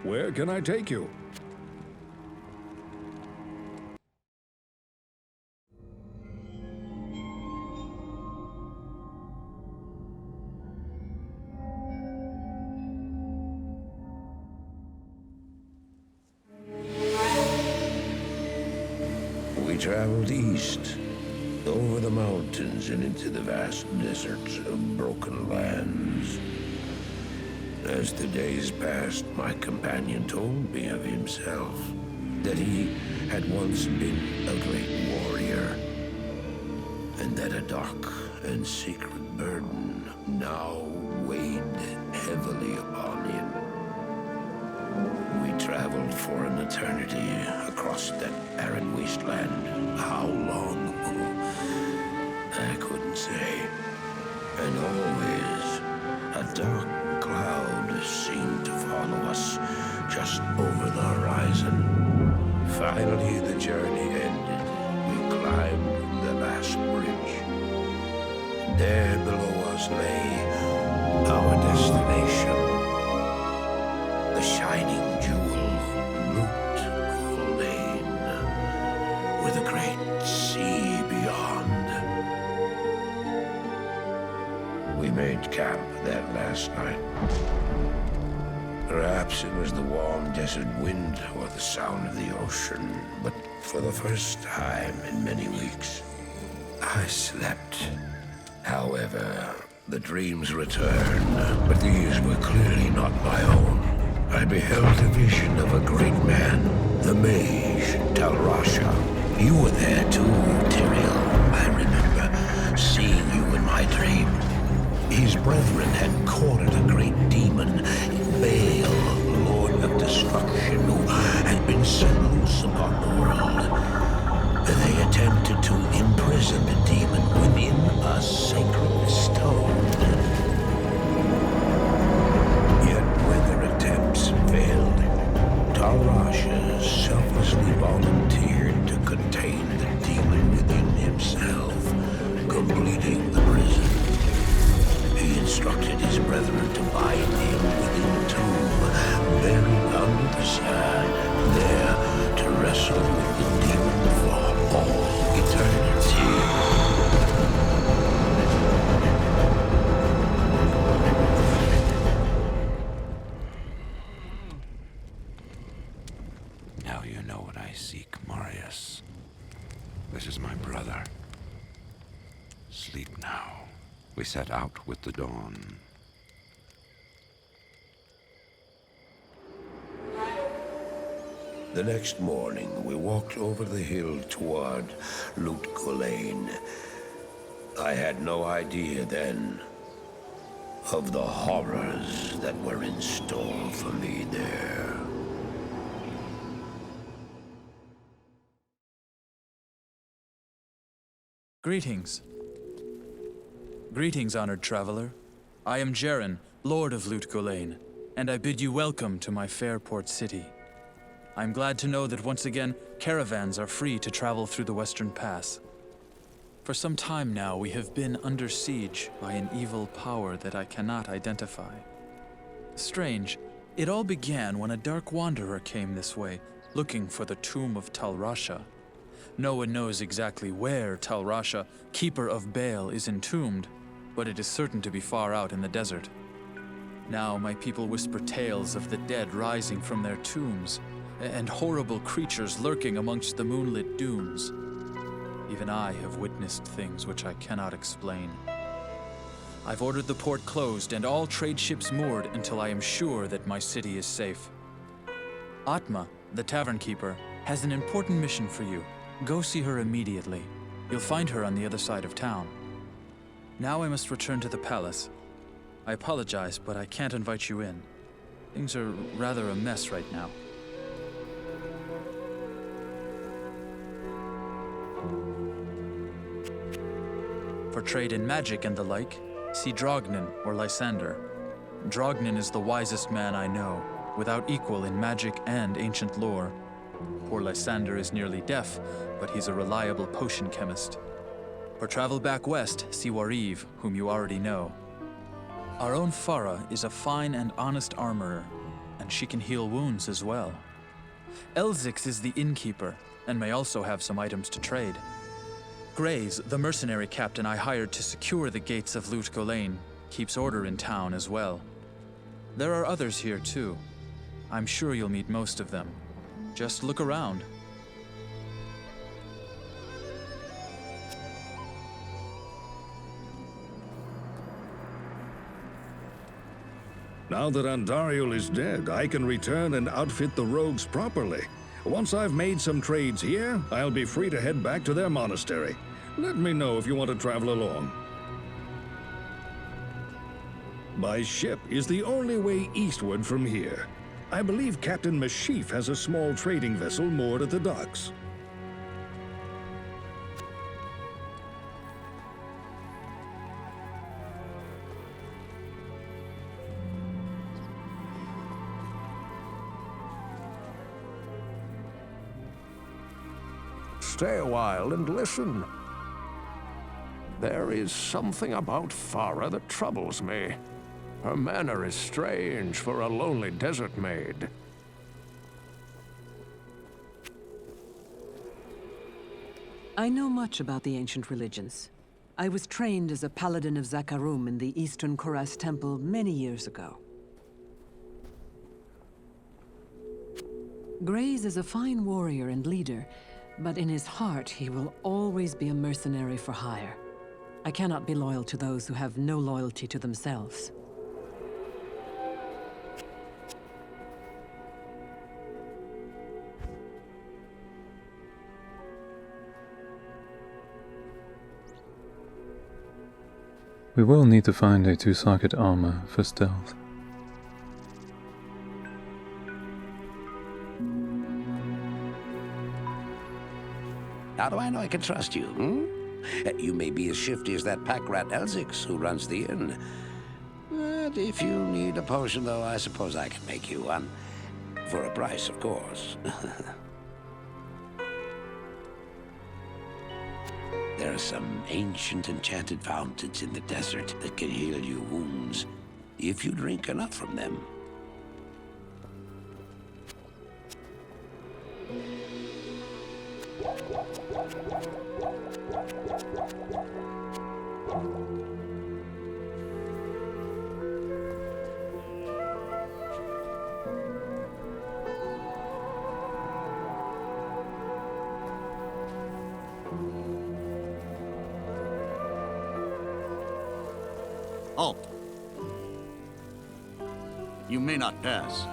Where can I take you? We traveled east, over the mountains and into the vast deserts of broken lands. As the days passed, my companion told me of himself, that he had once been a great warrior, and that a dark and secret burden now weighed heavily upon him. We traveled for an eternity across that arid wasteland. How long? I couldn't say. And always, a dark cloud seemed to follow us just over the horizon. Finally, the journey ended. We climbed the last bridge. There below us lay our destination. The shining jewel, Loot Lane, with a great sea beyond. We made camp that last night. Perhaps it was the warm desert wind or the sound of the ocean, but for the first time in many weeks, I slept. However, the dreams returned, but these were clearly not my own. I beheld a vision of a great man, the mage, Talrasha. You were there too, Tyrael. I remember seeing you in my dream. His brethren had cornered a great demon, Baal, Lord of Destruction, who had been set loose upon the world. They attempted to imprison the demon within a sacred stone. Yet when their attempts failed, Talrasha selflessly volunteered to contain the demon within himself, completing the prison. He instructed his brethren to bind him within a tomb, buried under the sand, there to wrestle with the demon for all eternity. Now you know what I seek, Marius. This is my brother. Sleep now. We set out with the dawn. The next morning, we walked over the hill toward Loot Lane. I had no idea then of the horrors that were in store for me there. Greetings. Greetings, honored traveler. I am Jaren, Lord of Loot Lane, and I bid you welcome to my fair port city. I am glad to know that once again, caravans are free to travel through the Western Pass. For some time now, we have been under siege by an evil power that I cannot identify. Strange, it all began when a dark wanderer came this way, looking for the tomb of Talrasha. No one knows exactly where Talrasha, keeper of Baal, is entombed, but it is certain to be far out in the desert. Now my people whisper tales of the dead rising from their tombs, and horrible creatures lurking amongst the moonlit dunes. Even I have witnessed things which I cannot explain. I've ordered the port closed and all trade ships moored until I am sure that my city is safe. Atma, the tavern keeper, has an important mission for you. Go see her immediately. You'll find her on the other side of town. Now I must return to the palace. I apologize, but I can't invite you in. Things are rather a mess right now. For trade in magic and the like, see Drognin or Lysander. Drognin is the wisest man I know, without equal in magic and ancient lore. Poor Lysander is nearly deaf, but he's a reliable potion chemist. or travel back west, see Wariv, whom you already know. Our own Farah is a fine and honest armorer, and she can heal wounds as well. Elzix is the innkeeper, and may also have some items to trade. Grays, the mercenary captain I hired to secure the gates of Lut Gholein, keeps order in town as well. There are others here too. I'm sure you'll meet most of them. Just look around. Now that Andariel is dead, I can return and outfit the rogues properly. Once I've made some trades here, I'll be free to head back to their monastery. Let me know if you want to travel along. By ship is the only way eastward from here. I believe Captain Mashif has a small trading vessel moored at the docks. Stay a while and listen. There is something about Farah that troubles me. Her manner is strange for a lonely desert maid. I know much about the ancient religions. I was trained as a paladin of Zakarum in the Eastern Koras Temple many years ago. Grays is a fine warrior and leader, but in his heart he will always be a mercenary for hire. I cannot be loyal to those who have no loyalty to themselves. We will need to find a two-socket armor for stealth. How do I know I can trust you, You may be as shifty as that pack rat Elzix who runs the inn. But if you need a potion, though, I suppose I can make you one. For a price, of course. There are some ancient enchanted fountains in the desert that can heal you wounds, if you drink enough from them. Halt. You may not pass.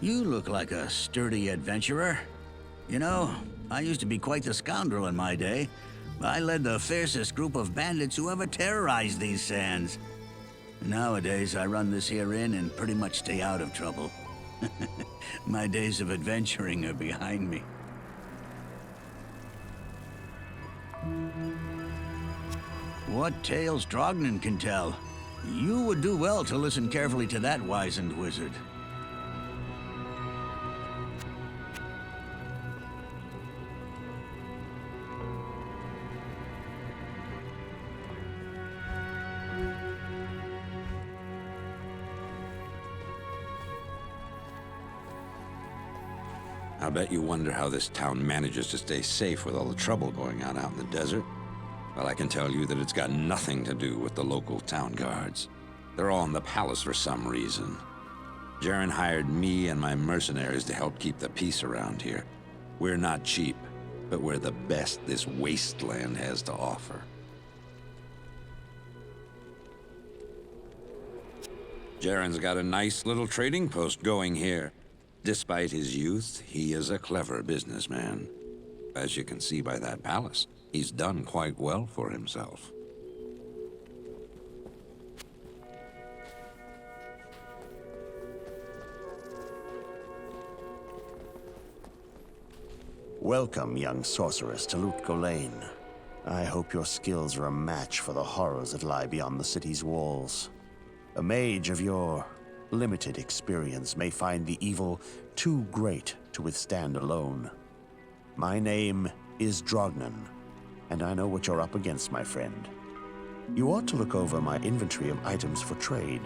You look like a sturdy adventurer. You know, I used to be quite the scoundrel in my day. I led the fiercest group of bandits who ever terrorized these sands. Nowadays, I run this here inn and pretty much stay out of trouble. My days of adventuring are behind me. What tales Drognan can tell. You would do well to listen carefully to that wizened wizard. I bet you wonder how this town manages to stay safe with all the trouble going on out in the desert. Well, I can tell you that it's got nothing to do with the local town guards. They're all in the palace for some reason. Jaren hired me and my mercenaries to help keep the peace around here. We're not cheap, but we're the best this wasteland has to offer. Jaren's got a nice little trading post going here. Despite his youth, he is a clever businessman. As you can see by that palace, he's done quite well for himself. Welcome, young sorceress, to Lut Gholein. I hope your skills are a match for the horrors that lie beyond the city's walls. A mage of your limited experience may find the evil too great to withstand alone. My name is Drognan, and I know what you're up against, my friend. You ought to look over my inventory of items for trade.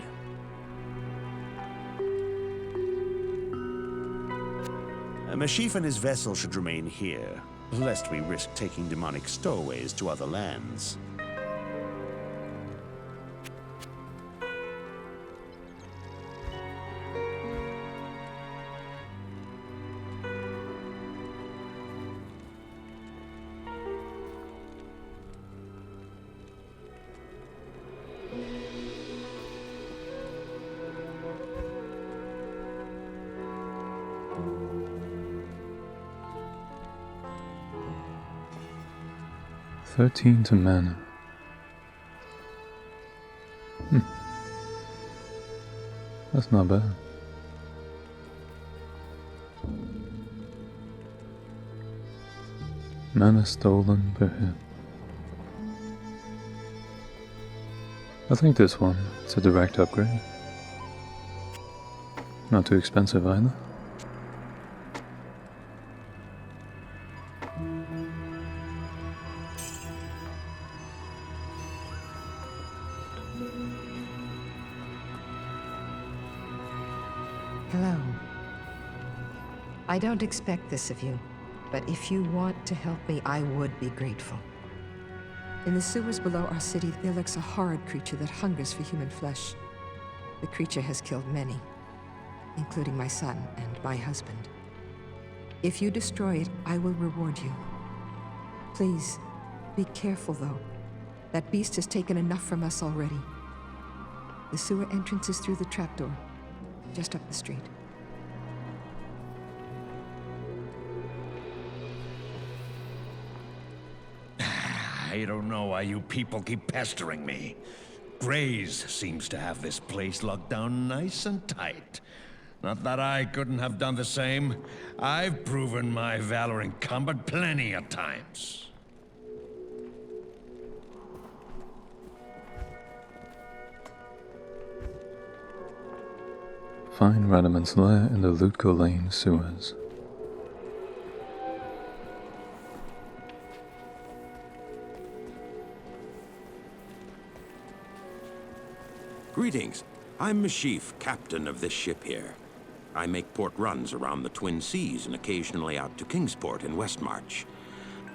Mephisto and his vessel should remain here, lest we risk taking demonic stowaways to other lands. "13 to mana." That's not bad. Mana stolen per hit. I think this one is a direct upgrade. Not too expensive either. Hello. I don't expect this of you, but if you want to help me, I would be grateful. In the sewers below our city, there lurks a horrid creature that hungers for human flesh. The creature has killed many, including my son and my husband. If you destroy it, I will reward you. Please, be careful though. That beast has taken enough from us already. The sewer entrance is through the trapdoor, just up the street. I don't know why you people keep pestering me. Grays seems to have this place locked down nice and tight. Not that I couldn't have done the same. I've proven my valor in combat plenty of times. Find Radaman's lair in the Lutko Lane sewers. Greetings. I'm Mephisto, captain of this ship here. I make port runs around the Twin Seas and occasionally out to Kingsport in Westmarch.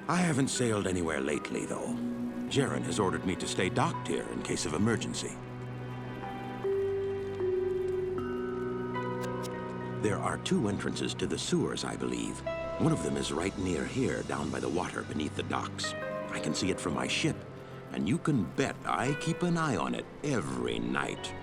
I haven't sailed anywhere lately, though. Jaren has ordered me to stay docked here in case of emergency. There are 2 entrances to the sewers, I believe. One of them is right near here, down by the water beneath the docks. I can see it from my ship, and you can bet I keep an eye on it every night.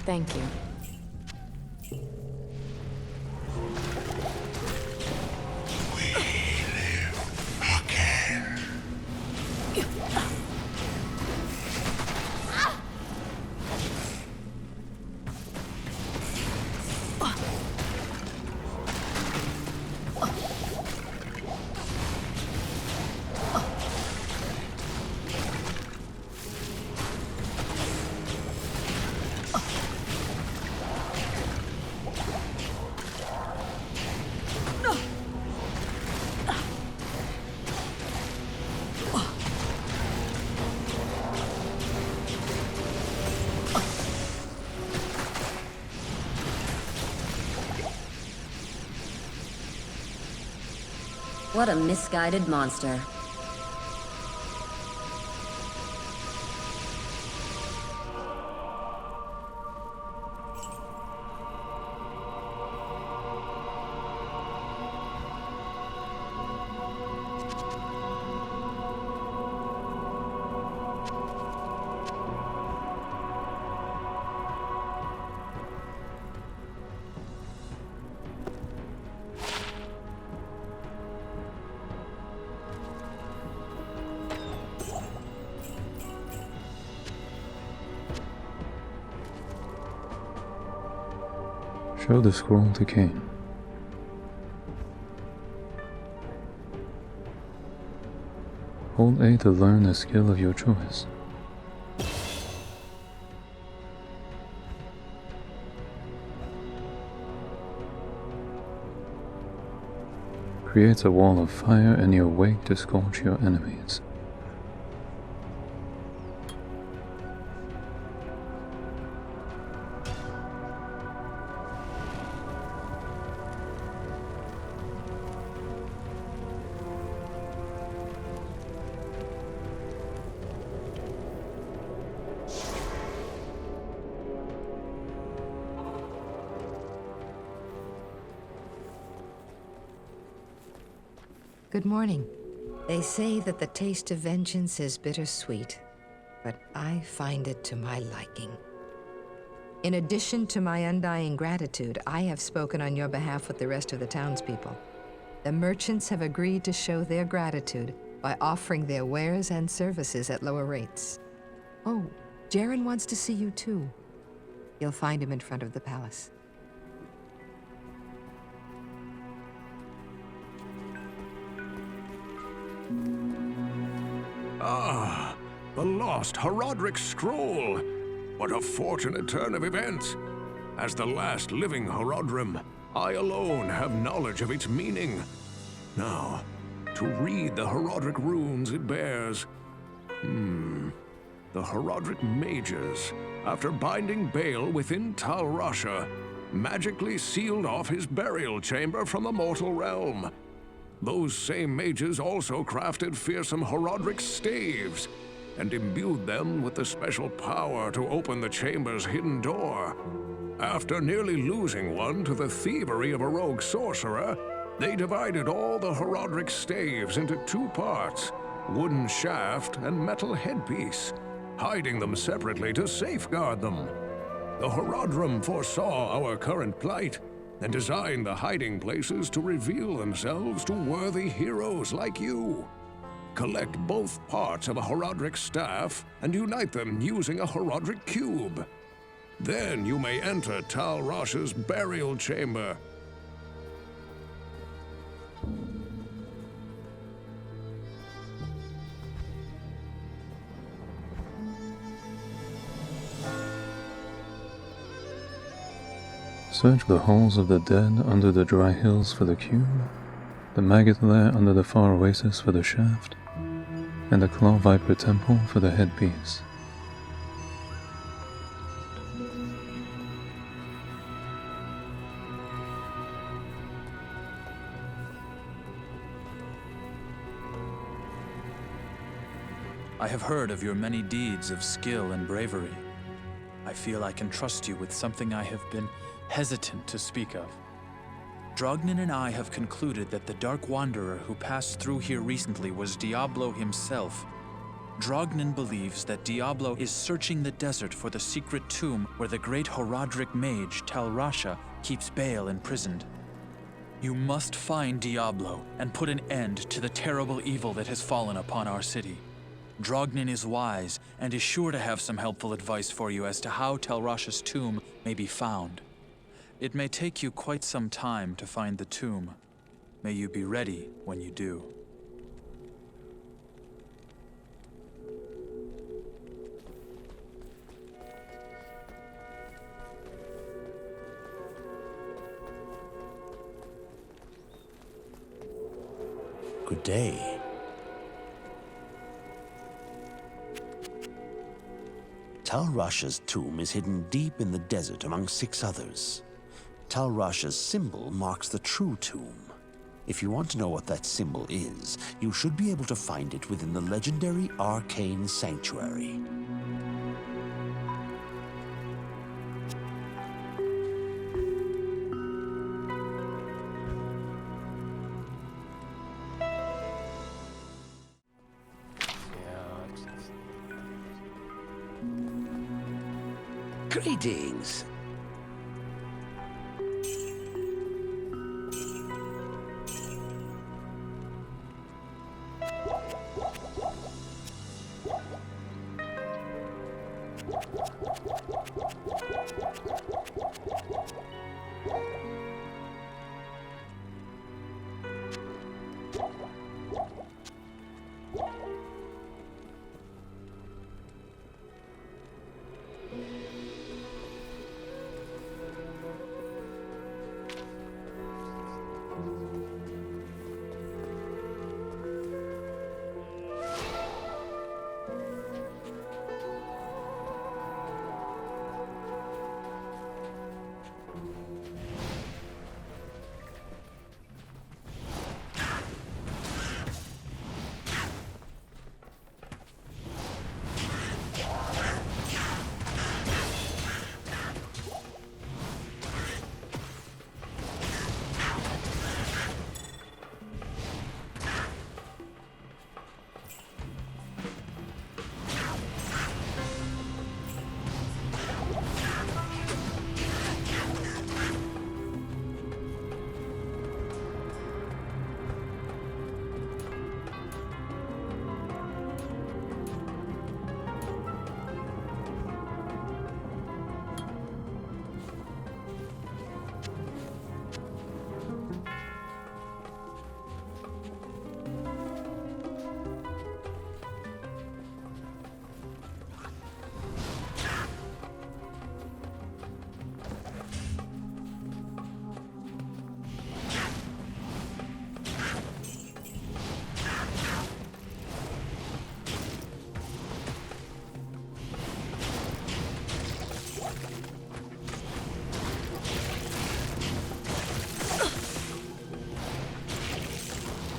Thank you. What a misguided monster. Show the scroll to Cain. Hold A to learn a skill of your choice. Creates a wall of fire in your wake to scorch your enemies. Good morning. They say that the taste of vengeance is bittersweet, but I find it to my liking. In addition to my undying gratitude, I have spoken on your behalf with the rest of the townspeople. The merchants have agreed to show their gratitude by offering their wares and services at lower rates. Oh, Jaren wants to see you too. You'll find him in front of the palace. Ah, the lost Horodric scroll. What a fortunate turn of events. As the last living Horodrim, I alone have knowledge of its meaning. Now, to read the Horodric runes it bears. The Horodric mages, after binding Baal within Tal Rasha, magically sealed off his burial chamber from the mortal realm. Those same mages also crafted fearsome Horodric staves and imbued them with the special power to open the chamber's hidden door. After nearly losing one to the thievery of a rogue sorcerer, they divided all the Horodric staves into two parts, wooden shaft and metal headpiece, hiding them separately to safeguard them. The Horodrim foresaw our current plight and designed the hiding places to reveal themselves to worthy heroes like you. Collect both parts of a Horodric staff and unite them using a Horodric cube. Then you may enter Tal Rasha's burial chamber. Search the halls of the dead under the dry hills for the cube, the maggot lair under the far oasis for the shaft, and the claw viper temple for the headpiece. I have heard of your many deeds of skill and bravery. I feel I can trust you with something I have been hesitant to speak of. Drognin and I have concluded that the Dark Wanderer who passed through here recently was Diablo himself. Drognin believes that Diablo is searching the desert for the secret tomb where the great Horadric mage Tal Rasha keeps Baal imprisoned. You must find Diablo and put an end to the terrible evil that has fallen upon our city. Drognin is wise and is sure to have some helpful advice for you as to how Tal Rasha's tomb may be found. It may take you quite some time to find the tomb. May you be ready when you do. Good day. Tal Rasha's tomb is hidden deep in the desert among 6 others. Tal Rasha's symbol marks the true tomb. If you want to know what that symbol is, you should be able to find it within the legendary Arcane Sanctuary. Greetings.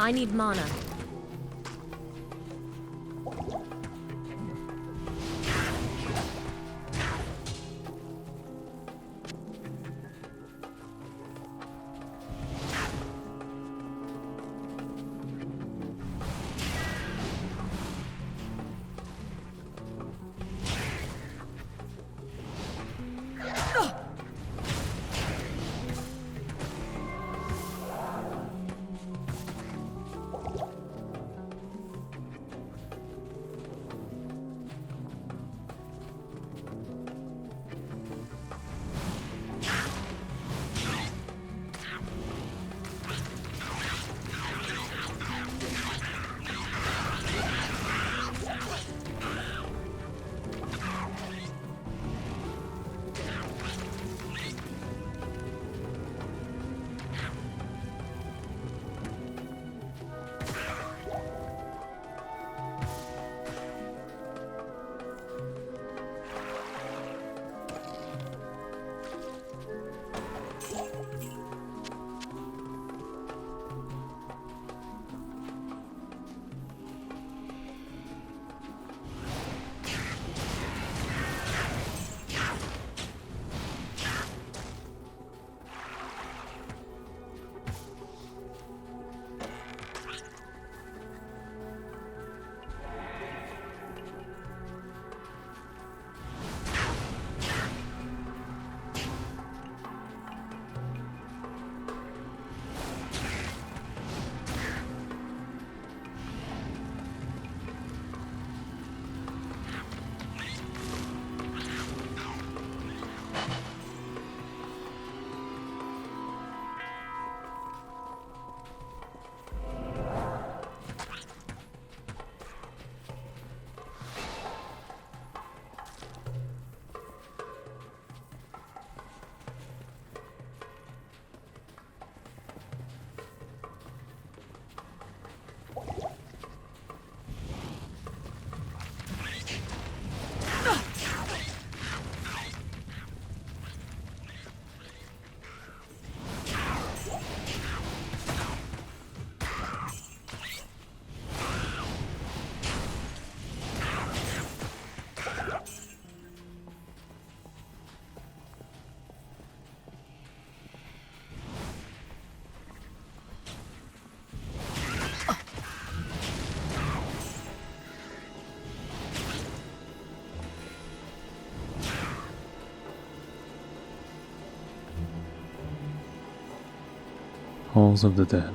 I need mana. Halls of the Dead.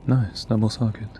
Nice, double socket.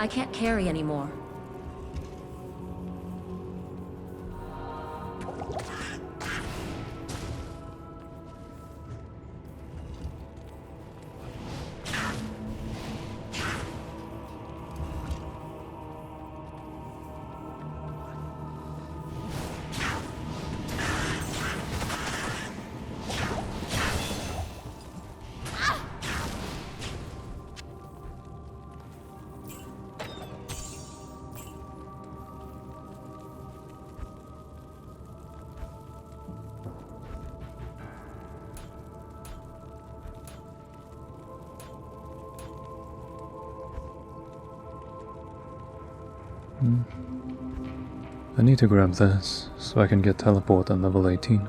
I can't carry anymore. I need to grab this so I can get teleport on level 18.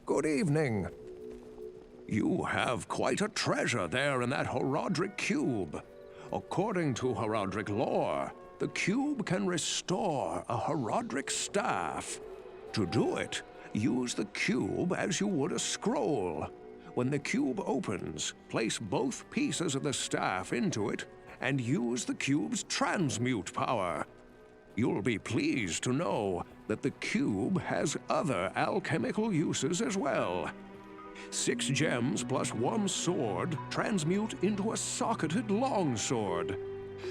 Good evening. You have quite a treasure there in that Horadric cube. According to Horadric lore, the cube can restore a Horadric staff. To do it, use the cube as you would a scroll. When the cube opens, place both pieces of the staff into it and use the cube's transmute power. You'll be pleased to know that the cube has other alchemical uses as well. 6 gems plus 1 sword transmute into a socketed longsword.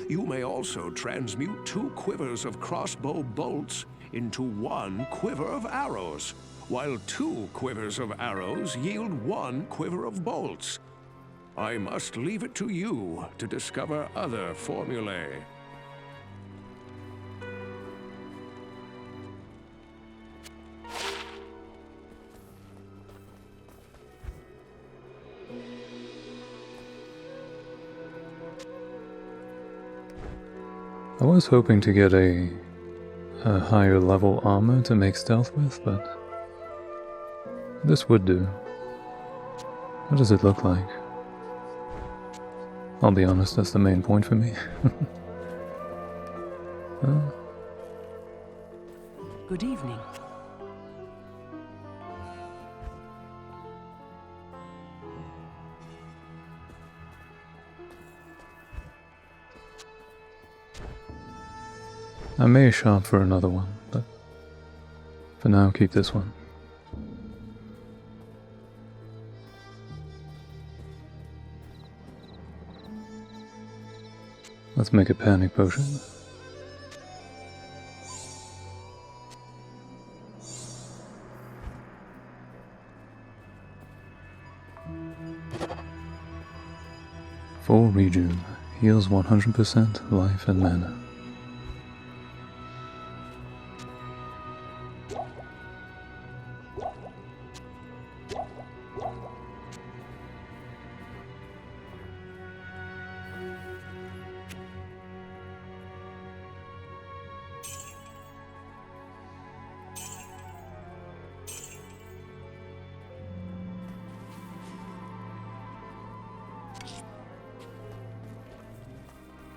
You may also transmute 2 quivers of crossbow bolts into 1 quiver of arrows, while 2 quivers of arrows yield 1 quiver of bolts. I must leave it to you to discover other formulae. I was hoping to get a higher level armor to make stealth with, but this would do. What does it look like? I'll be honest, that's the main point for me. Good evening. I may shop for another one, but for now keep this one. Let's make a panic potion. Full rejuve, heals 100% life and mana.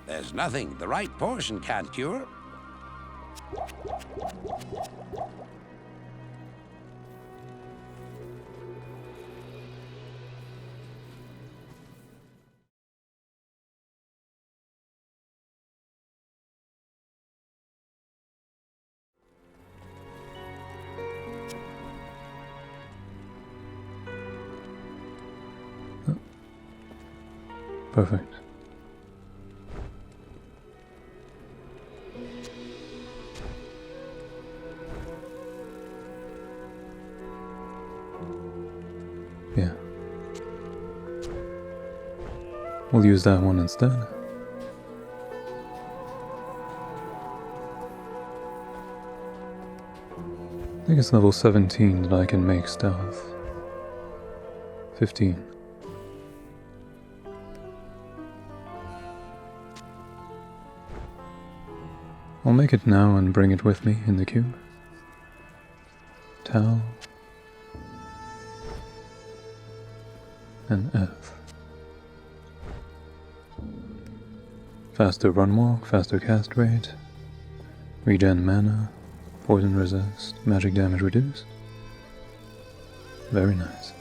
There's nothing the right portion can't cure. Perfect. Yeah. We'll use that one instead. I think it's level 17 that I can make stealth. 15. I'll make it now and bring it with me in the cube. Tau and F. Faster run walk, faster cast rate, regen mana, poison resist, magic damage reduced. Very nice.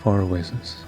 Far Oasis.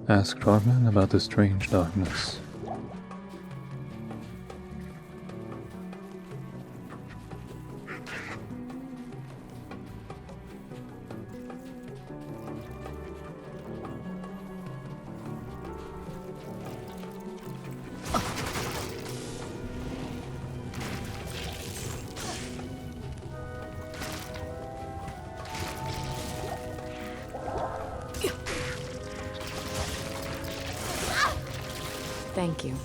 Ask Drogman about the strange darkness. Thank you.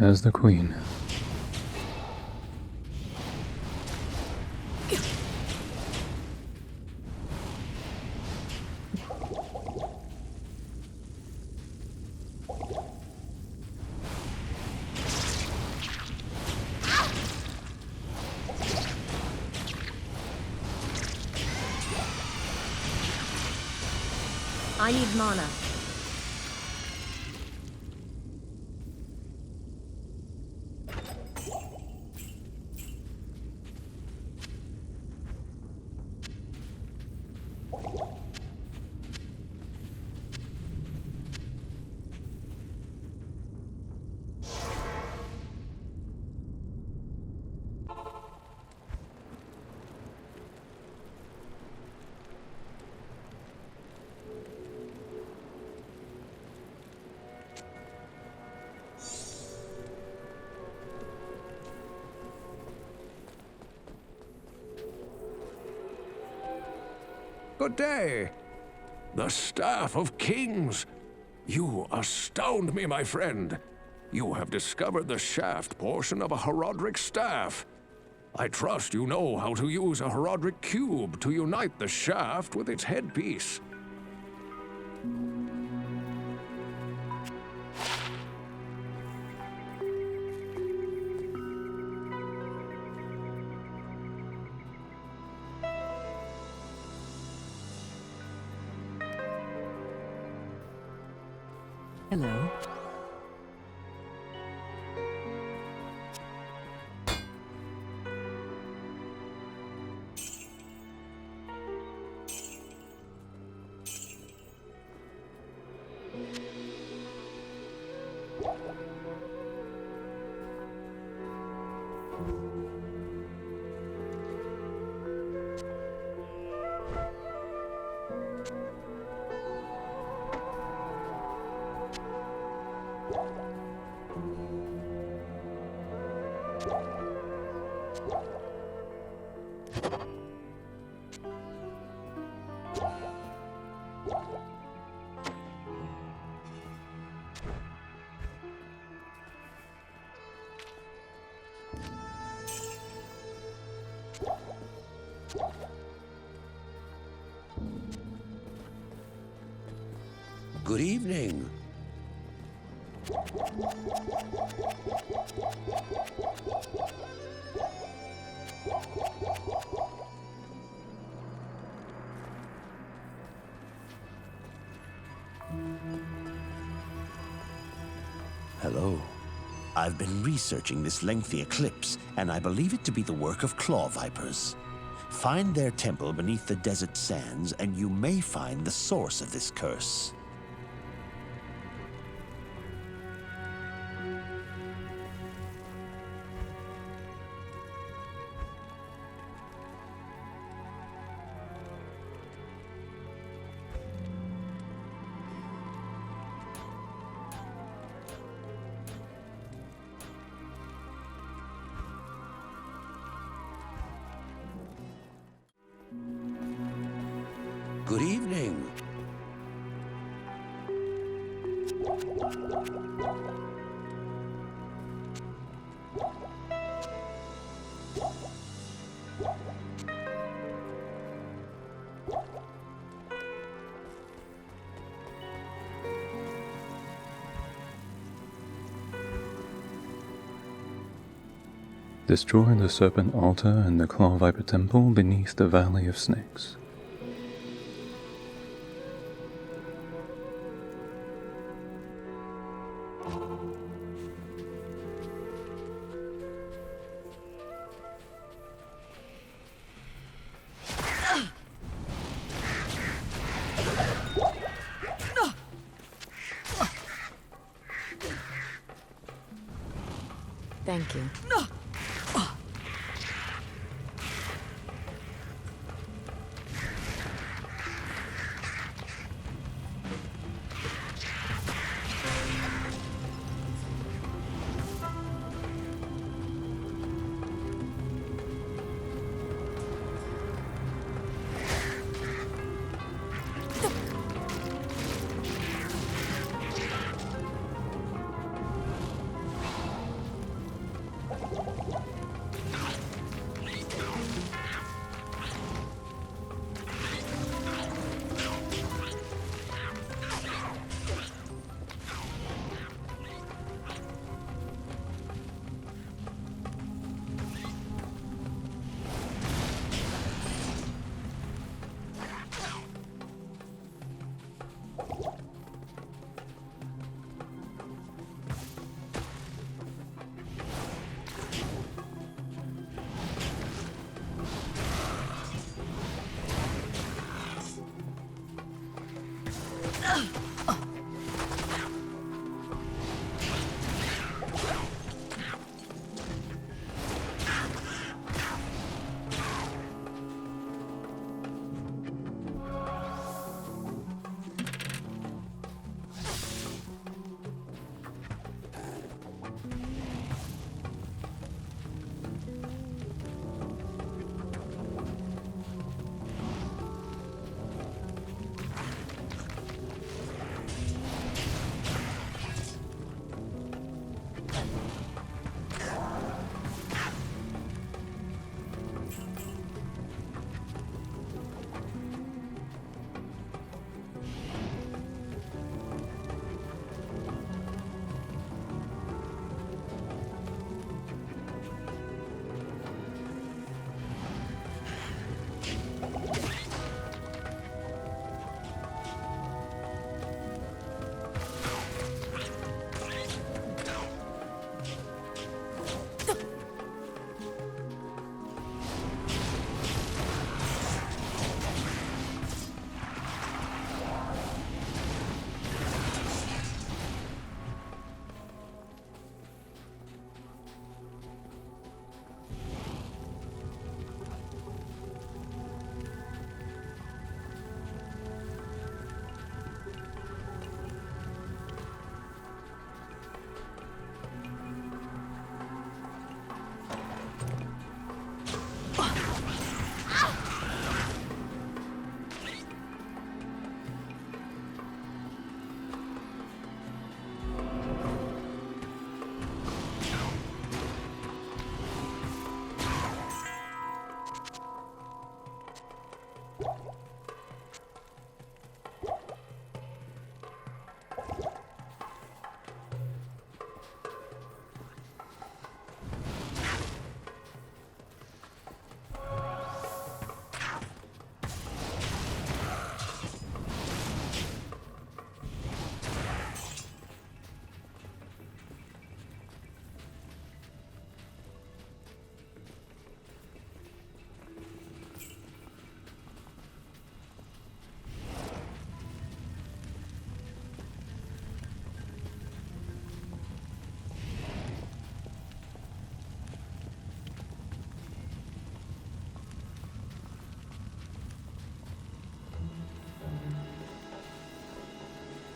as the queen. I need mana. Good day. The Staff of Kings. You astound me, my friend. You have discovered the shaft portion of a Herodric staff. I trust you know how to use a Herodric cube to unite the shaft with its headpiece. Hello. Good evening. Hello. I've been researching this lengthy eclipse, and I believe it to be the work of claw vipers. Find their temple beneath the desert sands, and you may find the source of this curse. Good evening. Destroy the Serpent Altar and the Claw Viper Temple beneath the Valley of Snakes. Thank you.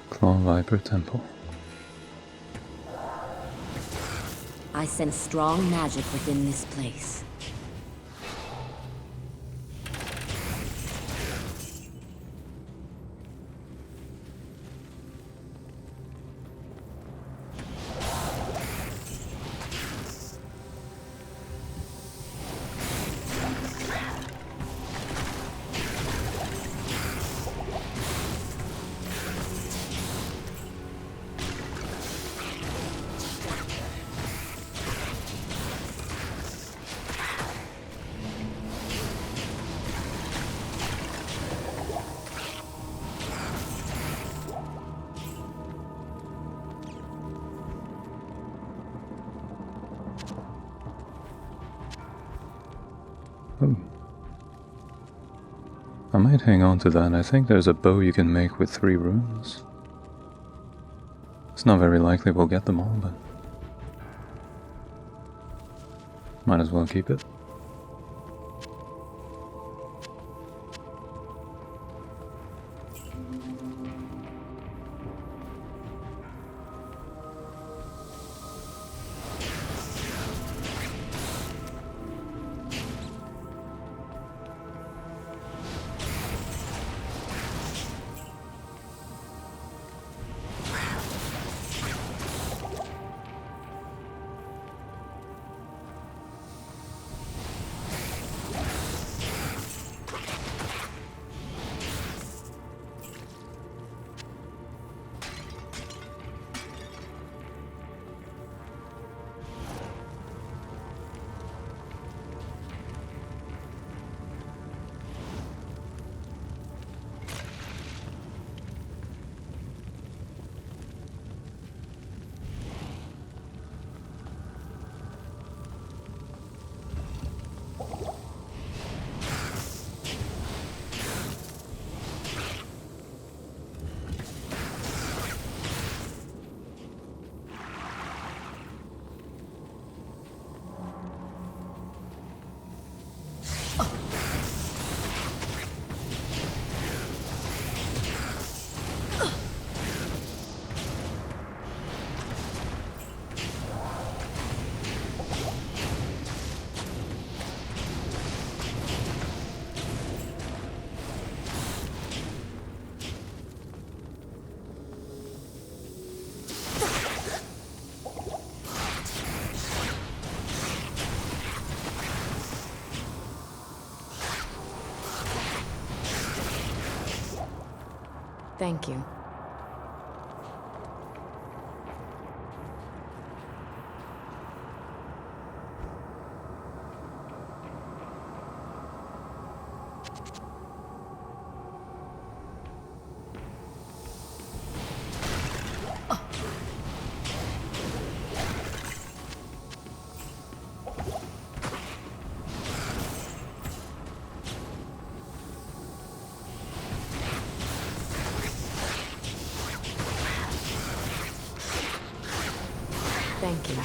Claw Viper Temple. I sense strong magic within this place. Oh. I might hang on to that. I think there's a bow you can make with 3 runes. It's not very likely we'll get them all, but might as well keep it. Thank you. Thank you.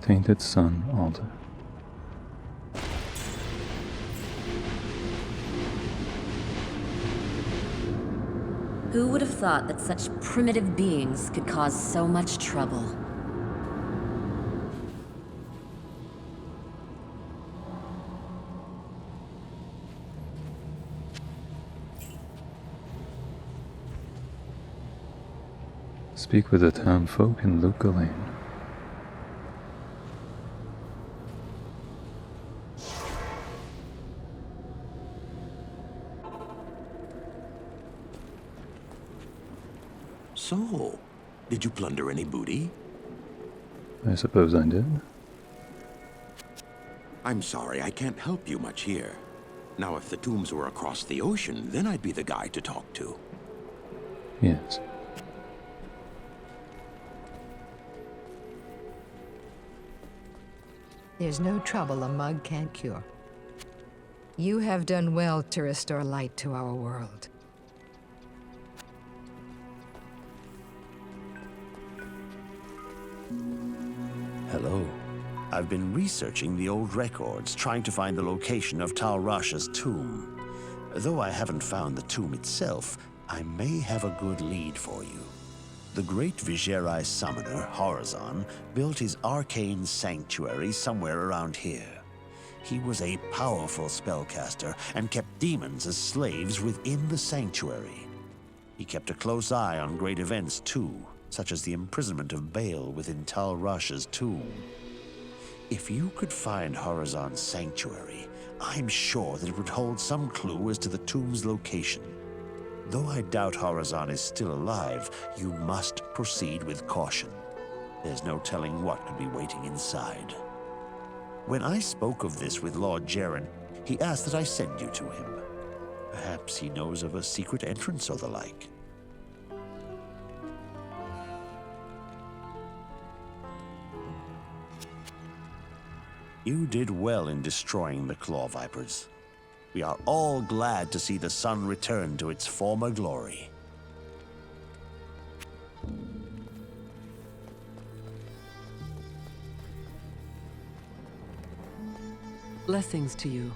Tainted Sun Altar. Who would have thought that such primitive beings could cause so much trouble? Speak with the town folk in Lucalane. So, did you plunder any booty? I suppose I did. I'm sorry, I can't help you much here. Now, if the tombs were across the ocean, then I'd be the guy to talk to. Yes. There's no trouble a mug can't cure. You have done well to restore light to our world. Hello. I've been researching the old records, trying to find the location of Tal Rasha's tomb. Though I haven't found the tomb itself, I may have a good lead for you. The great Vicarious summoner, Horizon, built his arcane sanctuary somewhere around here. He was a powerful spellcaster and kept demons as slaves within the sanctuary. He kept a close eye on great events too, such as the imprisonment of Baal within Tal Rasha's tomb. If you could find Horizon's sanctuary, I'm sure that it would hold some clue as to the tomb's location. Though I doubt Horizon is still alive, you must proceed with caution. There's no telling what could be waiting inside. When I spoke of this with Lord Jaren, he asked that I send you to him. Perhaps he knows of a secret entrance or the like. You did well in destroying the Claw Vipers. We are all glad to see the sun return to its former glory. Blessings to you.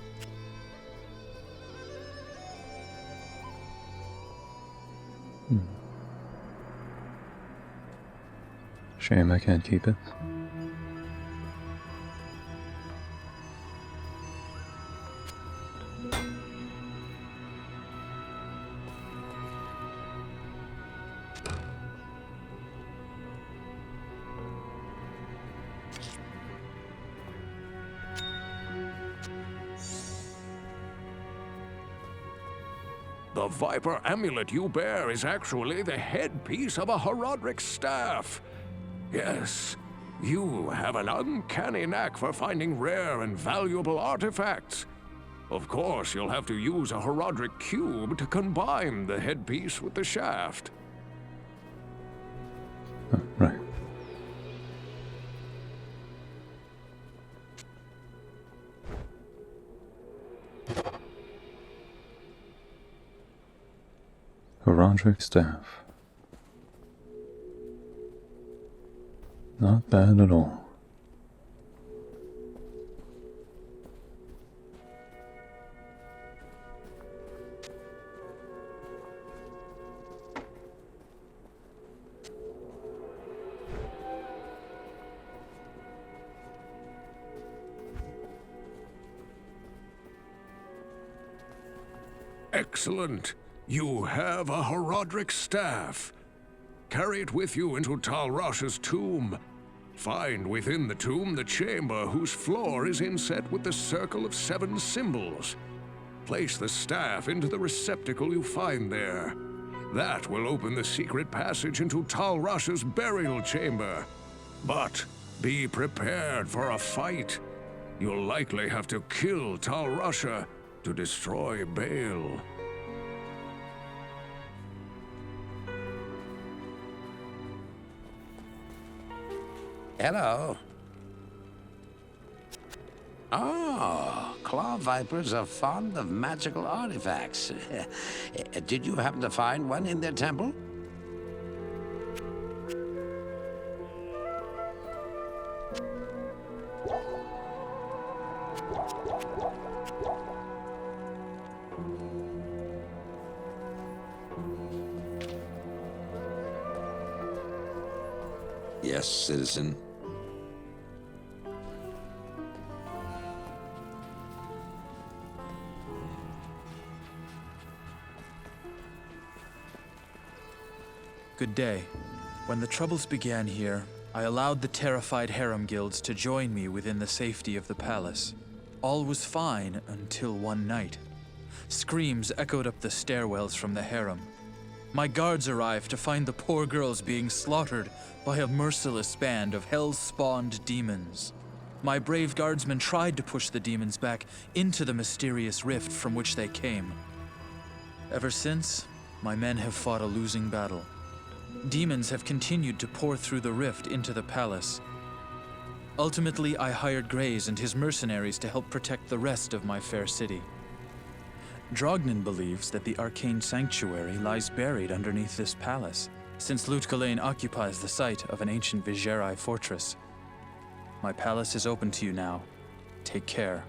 Shame I can't keep it. The Viper amulet you bear is actually the headpiece of a Horodric staff. Yes, you have an uncanny knack for finding rare and valuable artifacts. Of course, you'll have to use a Horodric cube to combine the headpiece with the shaft. Oh, right. Horodric staff. Not bad at all. Excellent. You have a Horodric staff. Carry it with you into Tal Rasha's tomb. Find within the tomb the chamber whose floor is inset with the circle of 7 symbols. Place the staff into the receptacle you find there. That will open the secret passage into Tal Rasha's burial chamber. But be prepared for a fight. You'll likely have to kill Tal Rasha to destroy Baal. Hello. Oh, claw vipers are fond of magical artifacts. Did you happen to find one in their temple? Yes, citizen. Good day. When the troubles began here, I allowed the terrified harem guilds to join me within the safety of the palace. All was fine until one night. Screams echoed up the stairwells from the harem. My guards arrived to find the poor girls being slaughtered by a merciless band of hell-spawned demons. My brave guardsmen tried to push the demons back into the mysterious rift from which they came. Ever since, my men have fought a losing battle. Demons have continued to pour through the rift into the palace. Ultimately, I hired Grays and his mercenaries to help protect the rest of my fair city. Drognin believes that the arcane sanctuary lies buried underneath this palace, since Lut-Gholein occupies the site of an ancient Vigerai fortress. My palace is open to you now. Take care.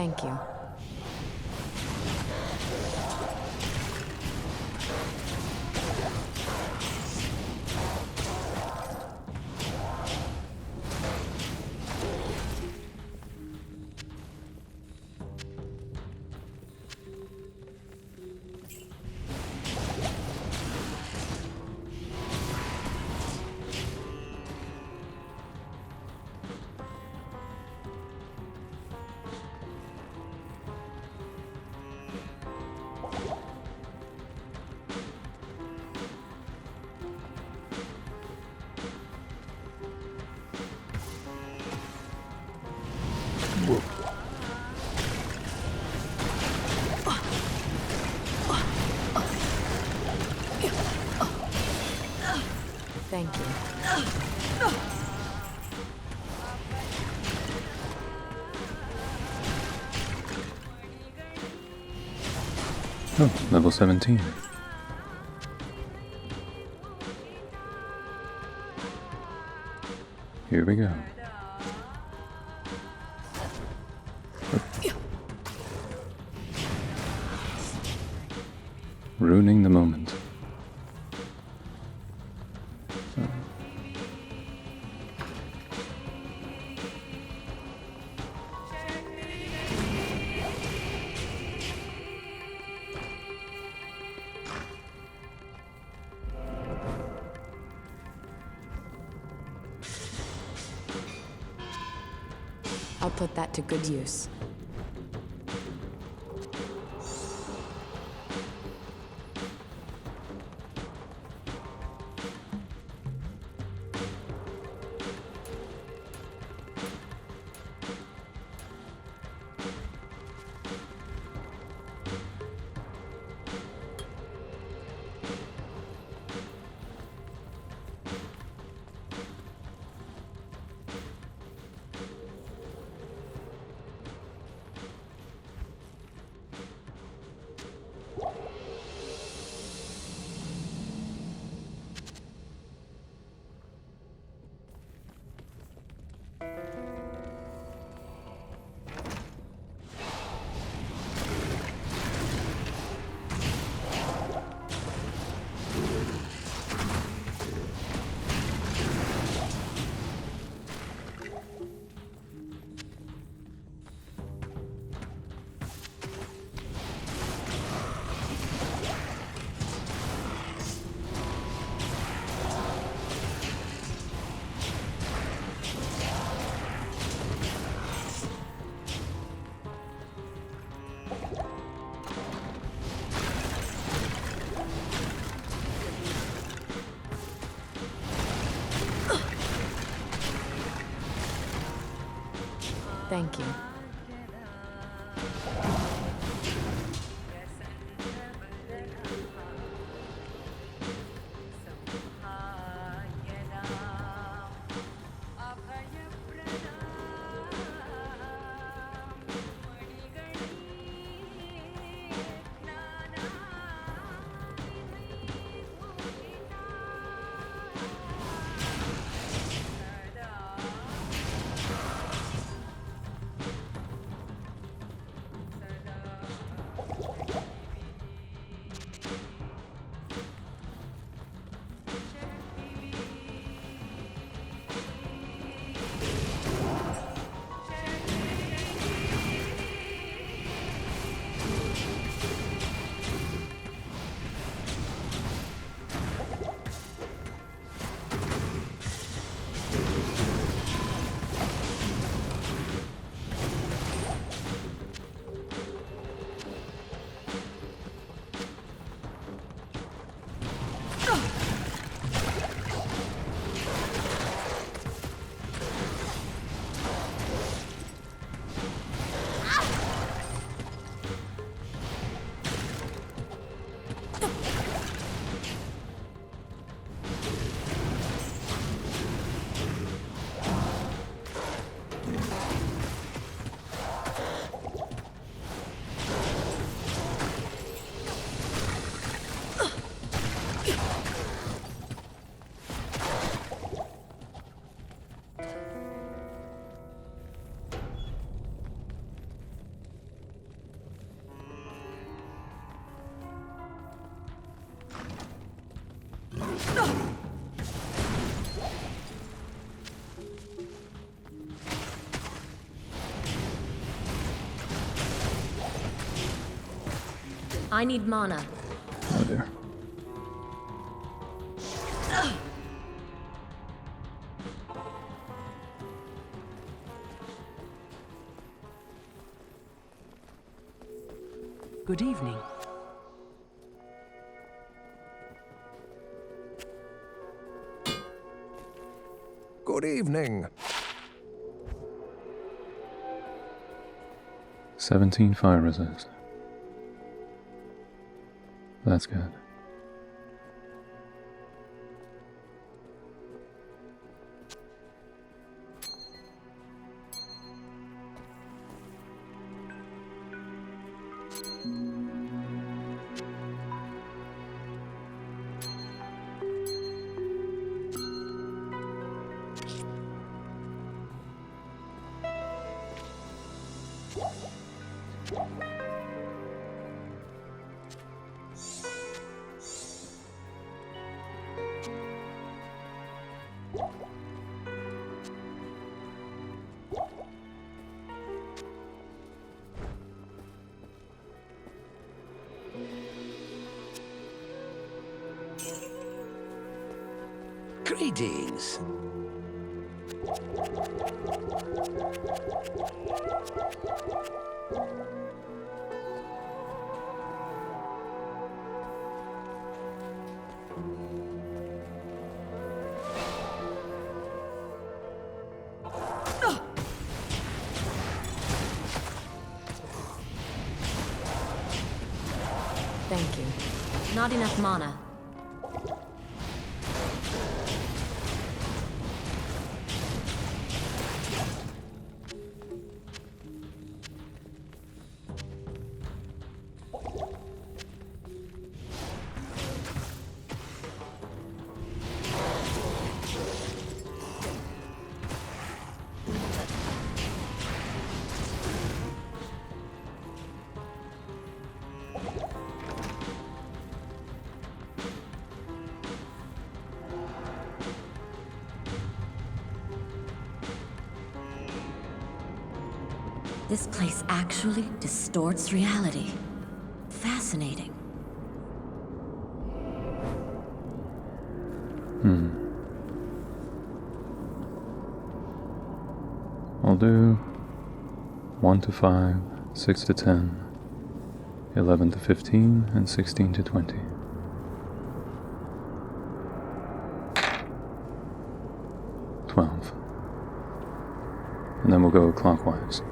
Thank you. Thank you. Oh, level 17. Here we go. Ruining the moment. I'll put that to good use. Thank you. I need mana. Oh dear. Good evening. Good evening. 17 fire resist. That's good. Greetings. Thank you. Not enough mana. This place actually distorts reality. Fascinating. I'll do 1 to 5, 6 to 10, 11 to 15, and 16 to 20. And then we'll go clockwise.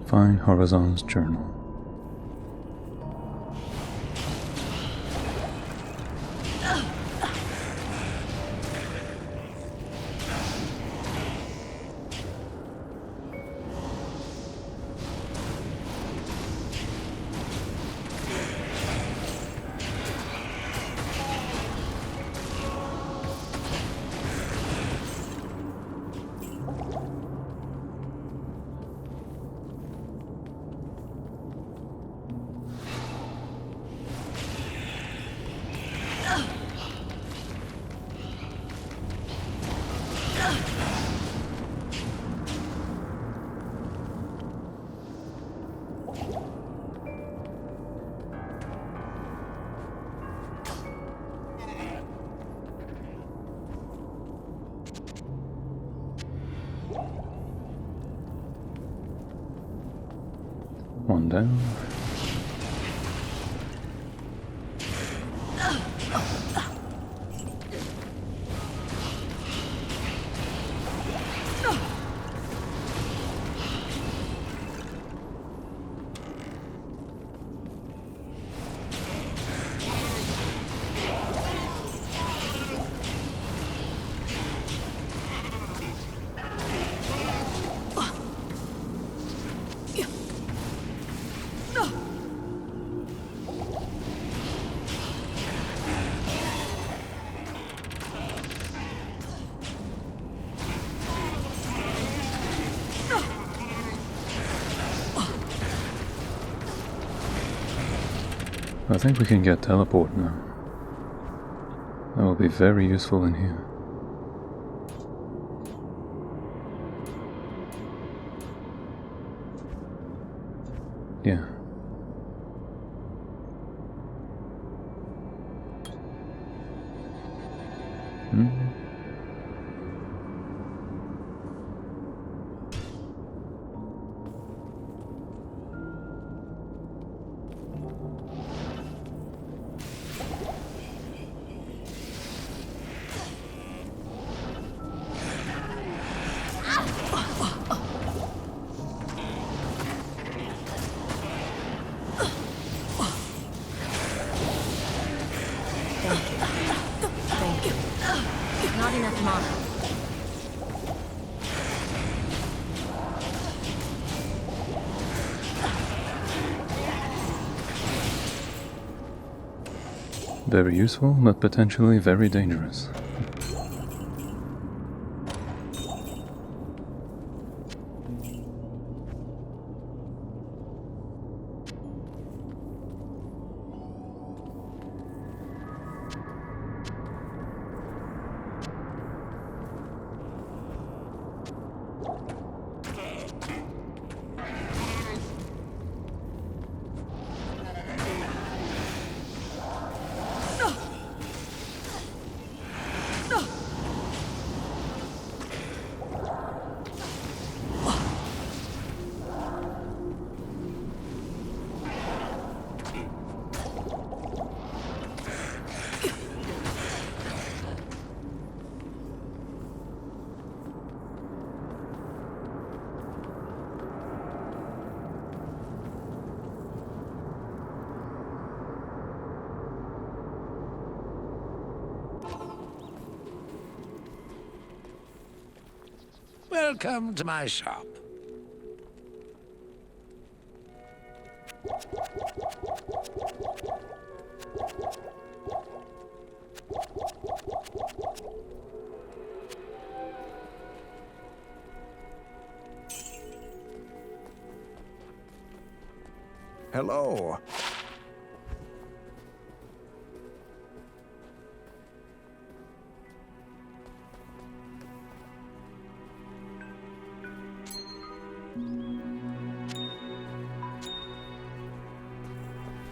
Find Horizon's journal. One down. I think we can get teleport now. That will be very useful in here. Yeah. Thank you. Not enough mana. Very useful, but potentially very dangerous. Welcome to my shop. Hello.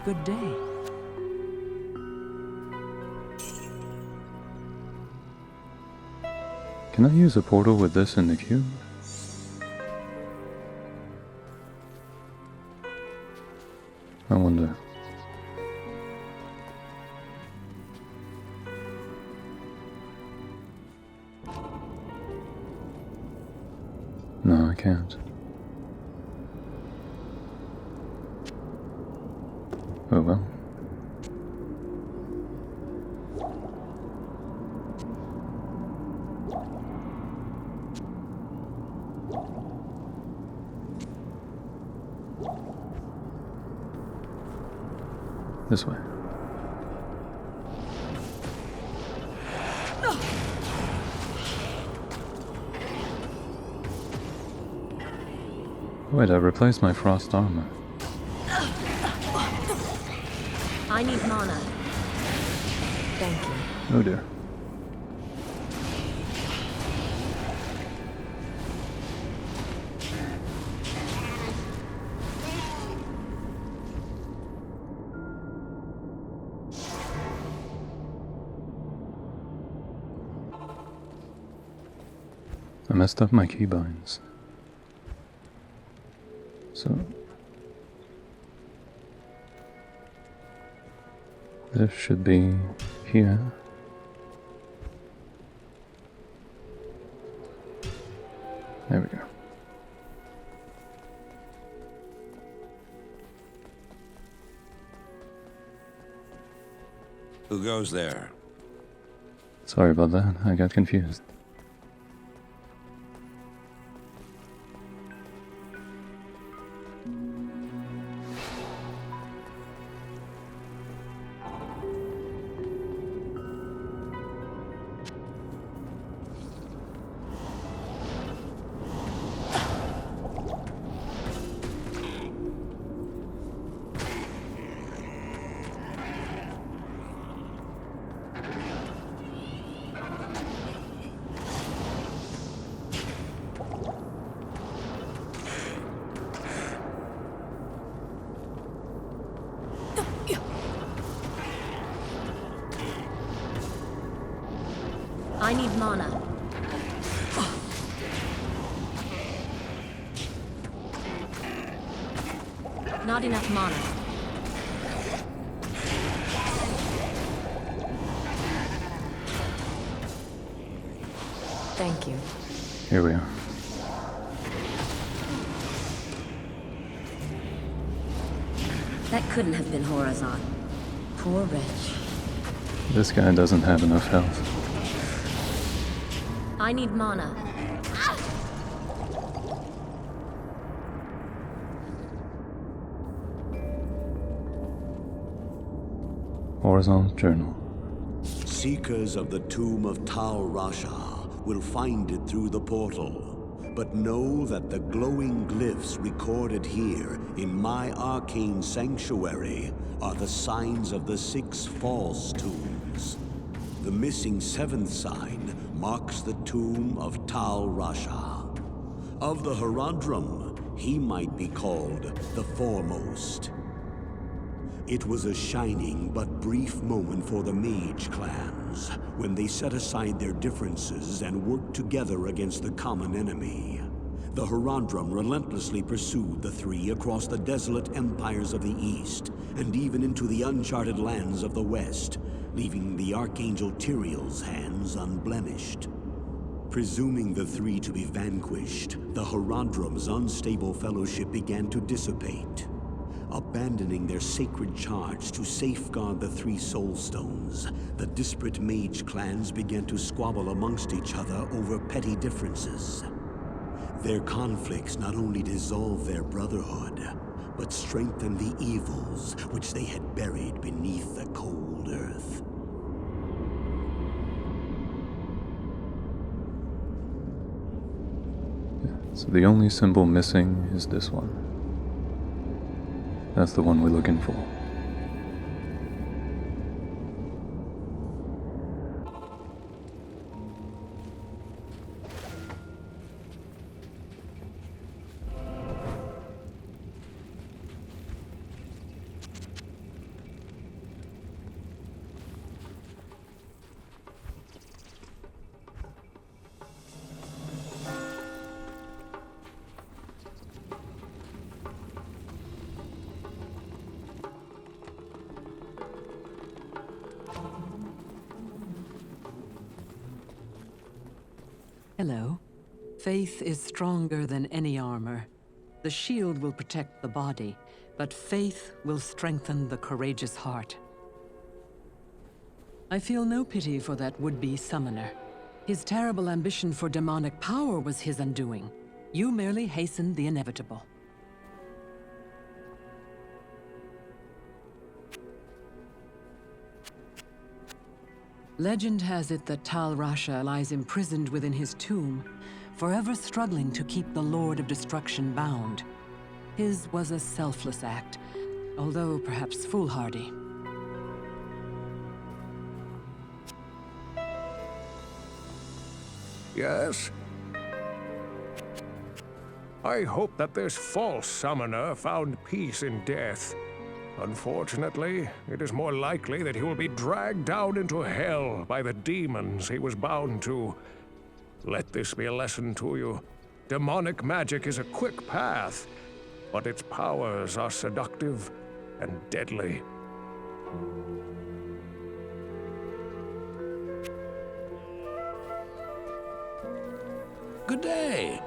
Good day. Can I use a portal with this in the cube? I wonder. No, I can't. Oh well. This way. Wait, I replaced my frost armor. I need mana. Thank you. Oh dear. I messed up my keybinds. So this should be here. There we go. Who goes there? Sorry about that, I got confused. I need mana. Not enough mana. Thank you. Here we are. That couldn't have been Horizon. Poor wretch. This guy doesn't have enough health. I need mana. Horizon Journal. Seekers of the tomb of Tal Rasha will find it through the portal, but know that the glowing glyphs recorded here in my arcane sanctuary are the signs of the 6 false tombs. The missing 7th sign marks the tomb of Tal Rasha. Of the Herodrum, he might be called the foremost. It was a shining but brief moment for the mage clans when they set aside their differences and worked together against the common enemy. The Herodrum relentlessly pursued the 3 across the desolate empires of the east and even into the uncharted lands of the west, leaving the Archangel Tyrael's hands unblemished. Presuming the 3 to be vanquished, the Herodrum's unstable fellowship began to dissipate. Abandoning their sacred charge to safeguard the 3 soul stones, the disparate mage clans began to squabble amongst each other over petty differences. Their conflicts not only dissolved their brotherhood, but strengthened the evils which they had buried beneath the cold earth. So the only symbol missing is this one. That's the one we're looking for. Hello. Faith is stronger than any armor. The shield will protect the body, but faith will strengthen the courageous heart. I feel no pity for that would-be summoner. His terrible ambition for demonic power was his undoing. You merely hastened the inevitable. Legend has it that Tal Rasha lies imprisoned within his tomb, forever struggling to keep the Lord of Destruction bound. His was a selfless act, although perhaps foolhardy. Yes? I hope that this false summoner found peace in death. Unfortunately, it is more likely that he will be dragged down into hell by the demons he was bound to. Let this be a lesson to you. Demonic magic is a quick path, but its powers are seductive and deadly. Good day.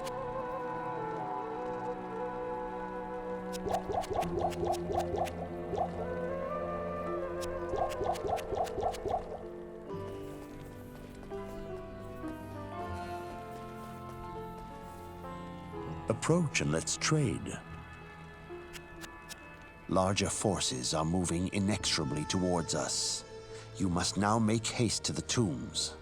Approach and let's trade. Larger forces are moving inexorably towards us. You must now make haste to the tombs.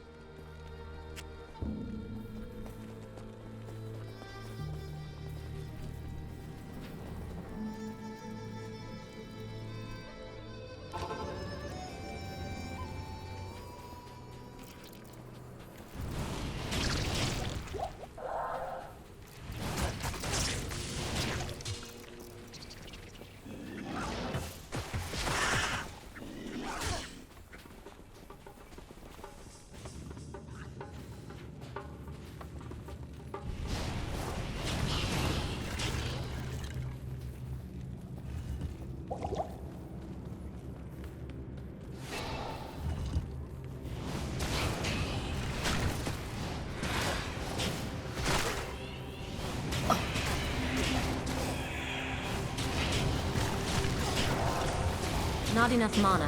Not enough mana.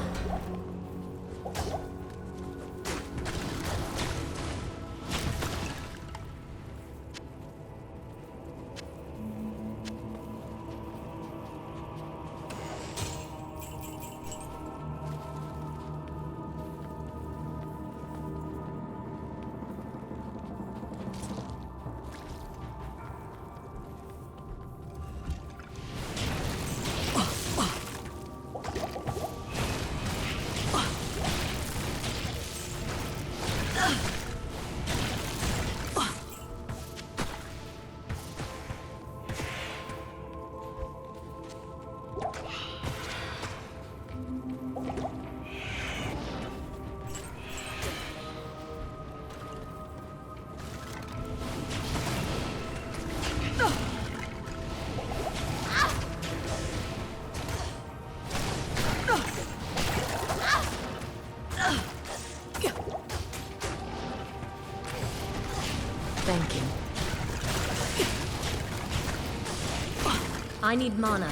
Thank you. I need mana.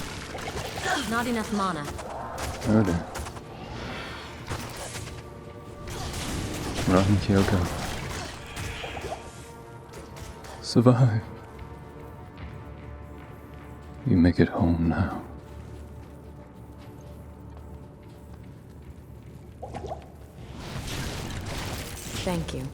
Not enough mana. Oh dear. Run, Kyoko. Survive. You make it home now. Thank you.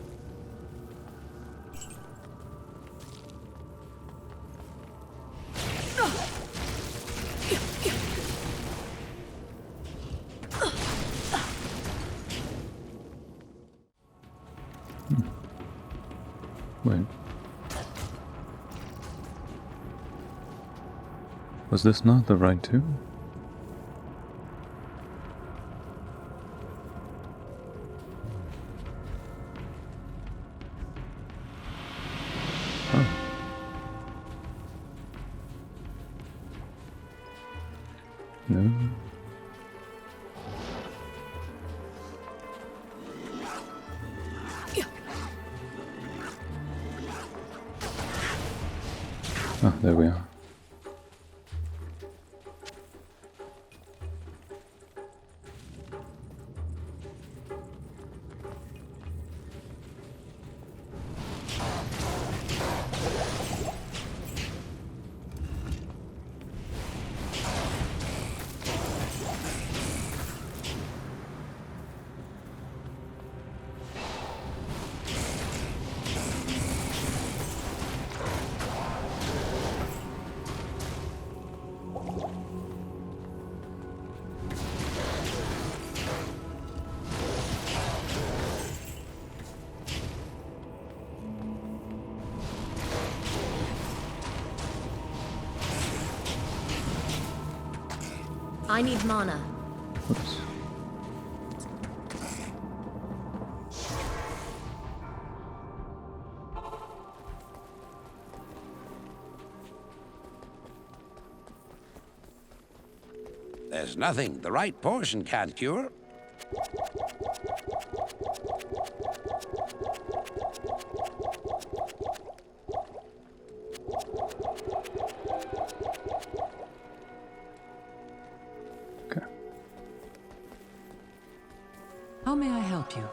Wait. Was this not the right tomb? Oh. No. Oh, there we are. I need mana. Oops. There's nothing the right portion can't cure. Okay. How may I help you?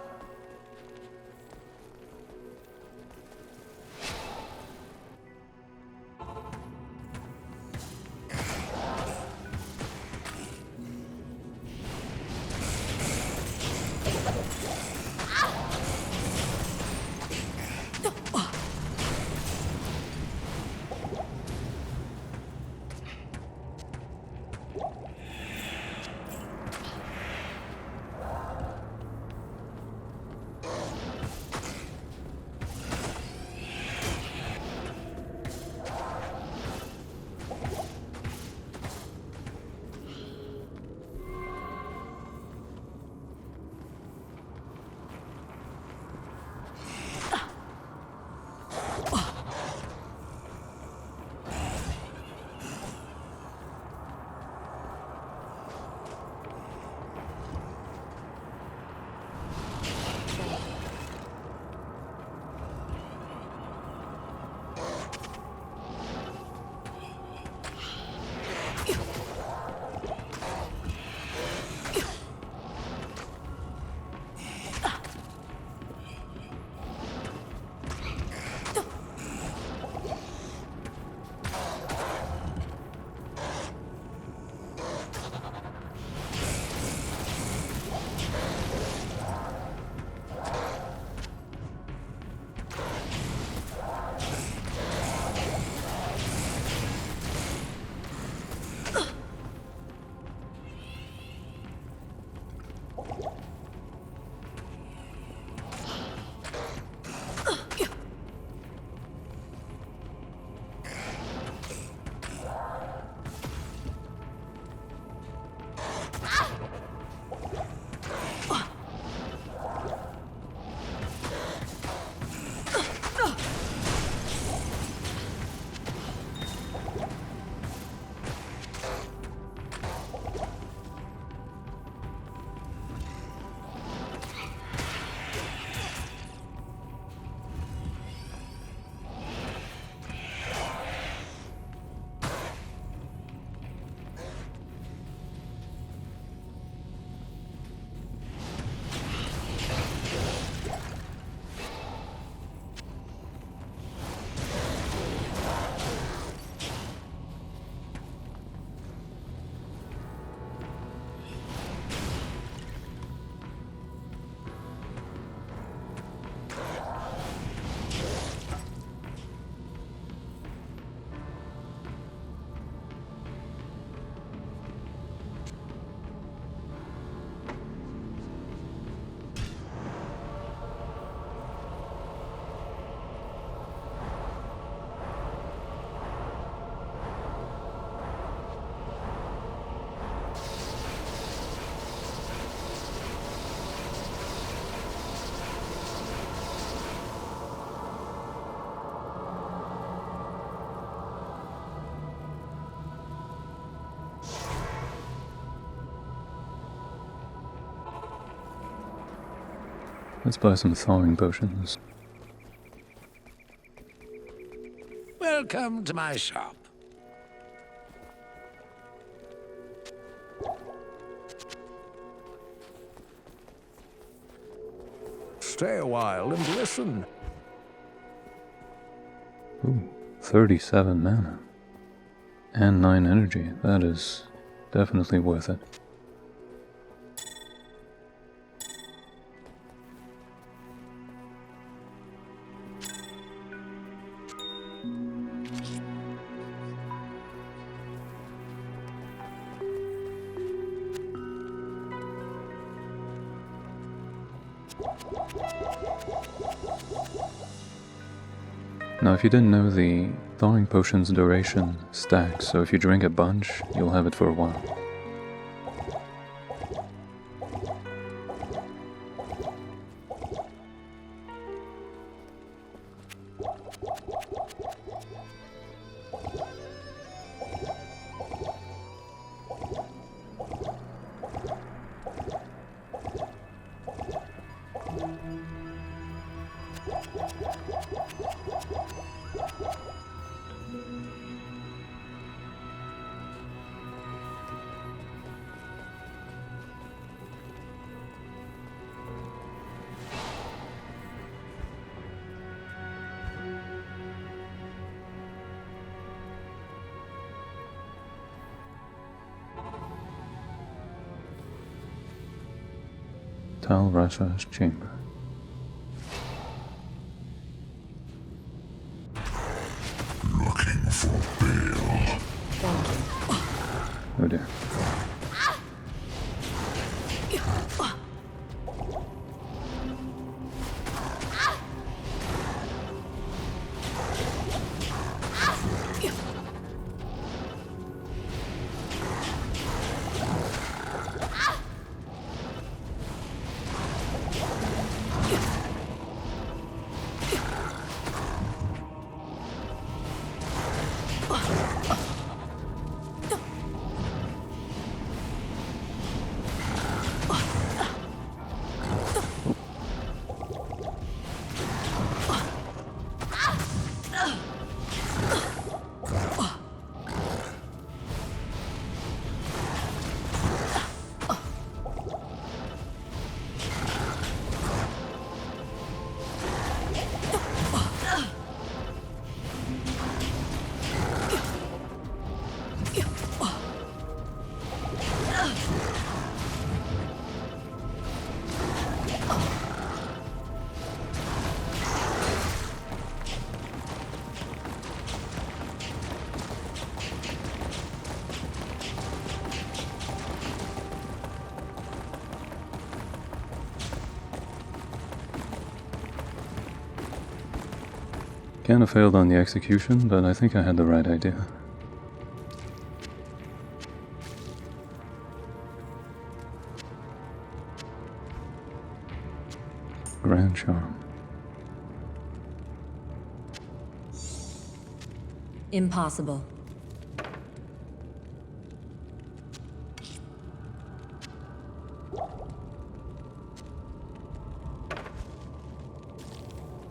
Let's buy some thawing potions. Welcome to my shop. Stay a while and listen. Ooh, 37 mana. And 9 energy. That is definitely worth it. Now, if you didn't know, the thawing potion's duration stacks, so if you drink a bunch, you'll have it for a while. Tal Rasha's chamber. Looking for Baal. Oh dear. Kinda failed on the execution, but I think I had the right idea. Grand charm. Impossible.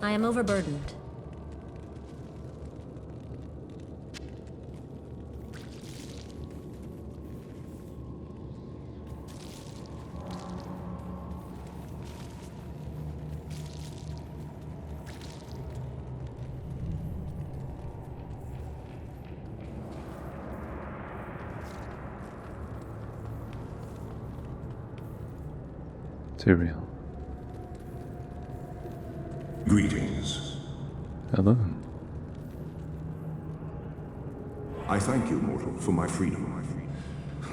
I am overburdened. Tyrael. Greetings. Hello. I thank you, mortal, for my freedom.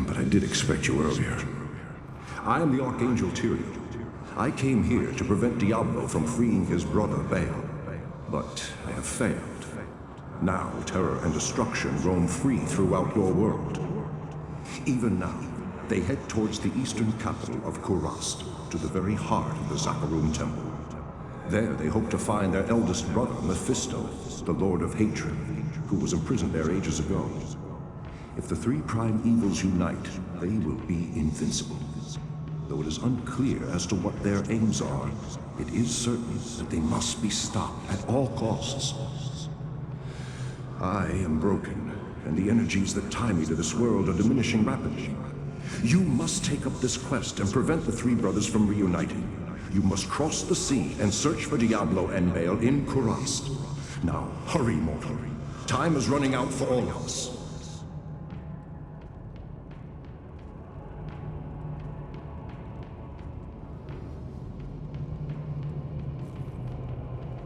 But I did expect you earlier. I am the Archangel Tyrael. I came here to prevent Diablo from freeing his brother Baal. But I have failed. Now terror and destruction roam free throughout your world. Even now, they head towards the eastern capital of Kurast, to the very heart of the Zakarum Temple. There they hope to find their eldest brother, Mephisto, the Lord of Hatred, who was imprisoned there ages ago. If the three prime evils unite, they will be invincible. though it is unclear as to what their aims are. It is certain that they must be stopped at all costs. I am broken, and the energies that tie me to this world are diminishing rapidly. You must take up this quest and prevent the three brothers from reuniting. You must cross the sea and search for Diablo and Baal in Kurast. Now, hurry, mortal. Time is running out for all of us.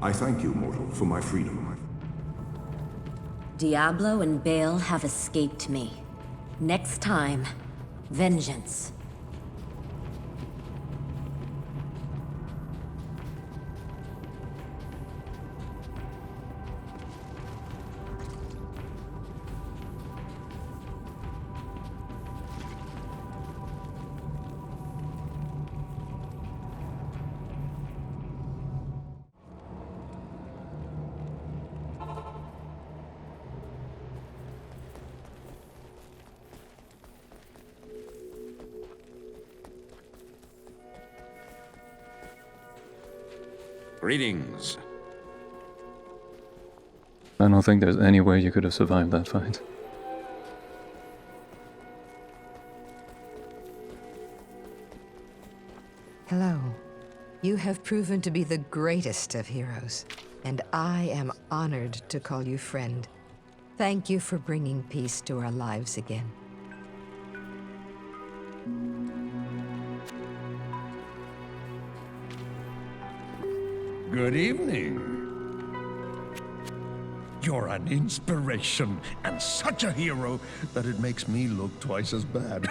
I thank you, mortal, for my freedom. Diablo and Baal have escaped me. Next time, vengeance. Greetings. I don't think there's any way you could have survived that fight. Hello. You have proven to be the greatest of heroes, and I am honored to call you friend. Thank you for bringing peace to our lives again. Good evening. You're an inspiration and such a hero that it makes me look twice as bad.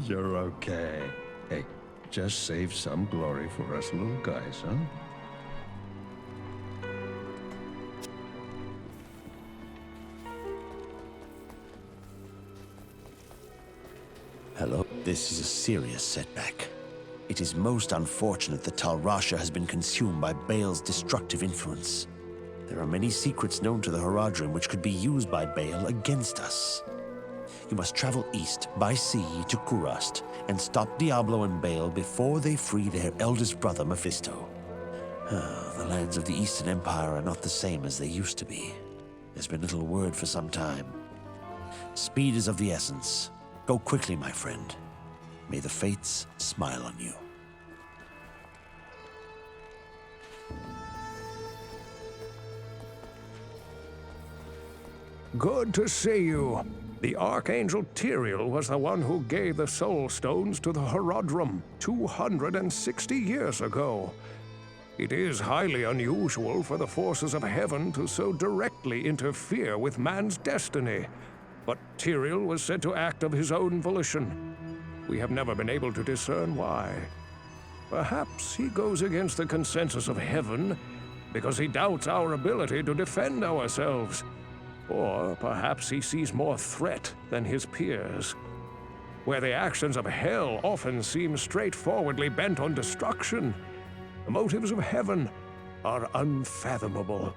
You're okay. Hey, just save some glory for us little guys, huh? Hello? This is a serious setback. It is most unfortunate that Tal Rasha has been consumed by Baal's destructive influence. There are many secrets known to the Haradrim which could be used by Baal against us. You must travel east by sea to Kurast and stop Diablo and Baal before they free their eldest brother, Mephisto. The lands of the Eastern Empire are not the same as they used to be. There's been little word for some time. Speed is of the essence. Go quickly, my friend. May the fates smile on you. Good to see you. The Archangel Tyrael was the one who gave the Soul Stones to the Haradrim 260 years ago. It is highly unusual for the forces of heaven to so directly interfere with man's destiny, but Tyrael was said to act of his own volition. We have never been able to discern why. Perhaps he goes against the consensus of heaven because he doubts our ability to defend ourselves. Or perhaps he sees more threat than his peers. Where the actions of hell often seem straightforwardly bent on destruction, the motives of heaven are unfathomable.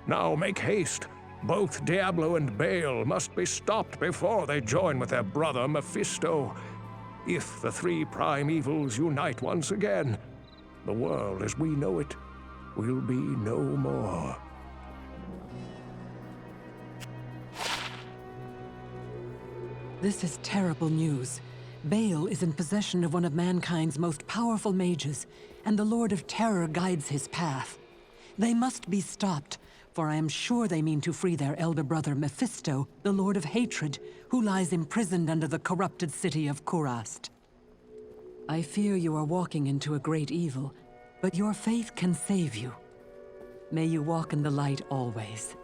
Now make haste. Both Diablo and Baal must be stopped before they join with their brother Mephisto. If the three prime evils unite once again, the world as we know it will be no more. This is terrible news. Baal is in possession of one of mankind's most powerful mages, and the Lord of Terror guides his path. They must be stopped, for I am sure they mean to free their elder brother Mephisto, the Lord of Hatred, who lies imprisoned under the corrupted city of Kurast. I fear you are walking into a great evil, but your faith can save you. May you walk in the light always.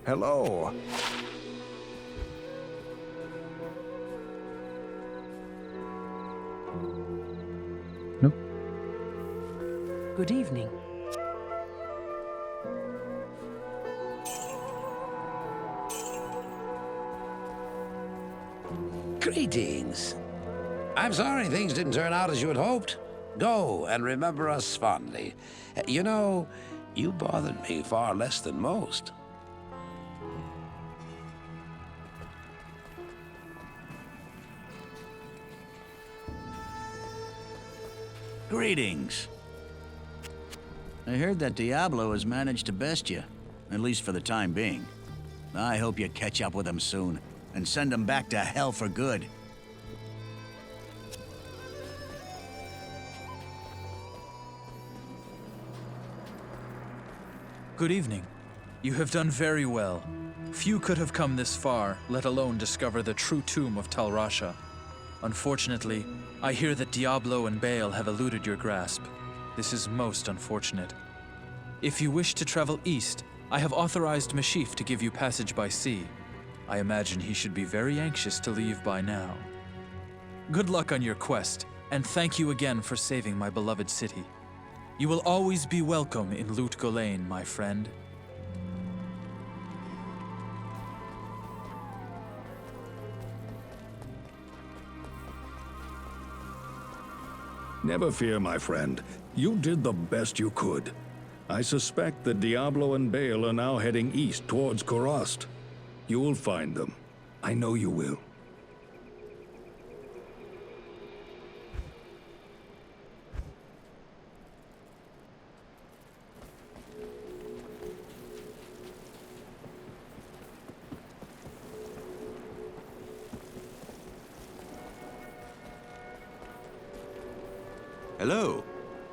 Hello. Nope. Good evening. Greetings. I'm sorry things didn't turn out as you had hoped. Go and remember us fondly. You know, you bothered me far less than most. Greetings. I heard that Diablo has managed to best you, at least for the time being. I hope you catch up with him soon, and send him back to hell for good. Good evening. You have done very well. Few could have come this far, let alone discover the true tomb of Tal Rasha. Unfortunately, I hear that Diablo and Baal have eluded your grasp. This is most unfortunate. If you wish to travel east, I have authorized Mephisto to give you passage by sea. I imagine he should be very anxious to leave by now. Good luck on your quest, and thank you again for saving my beloved city. You will always be welcome in Lut Gholein, my friend. Never fear, my friend. You did the best you could. I suspect that Diablo and Baal are now heading east towards Korost. You will find them. I know you will. Hello.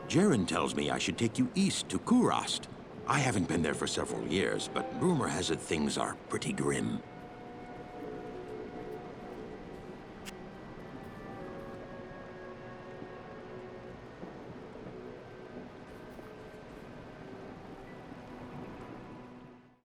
Jaren tells me I should take you east to Kurast. I haven't been there for several years, but rumor has it things are pretty grim.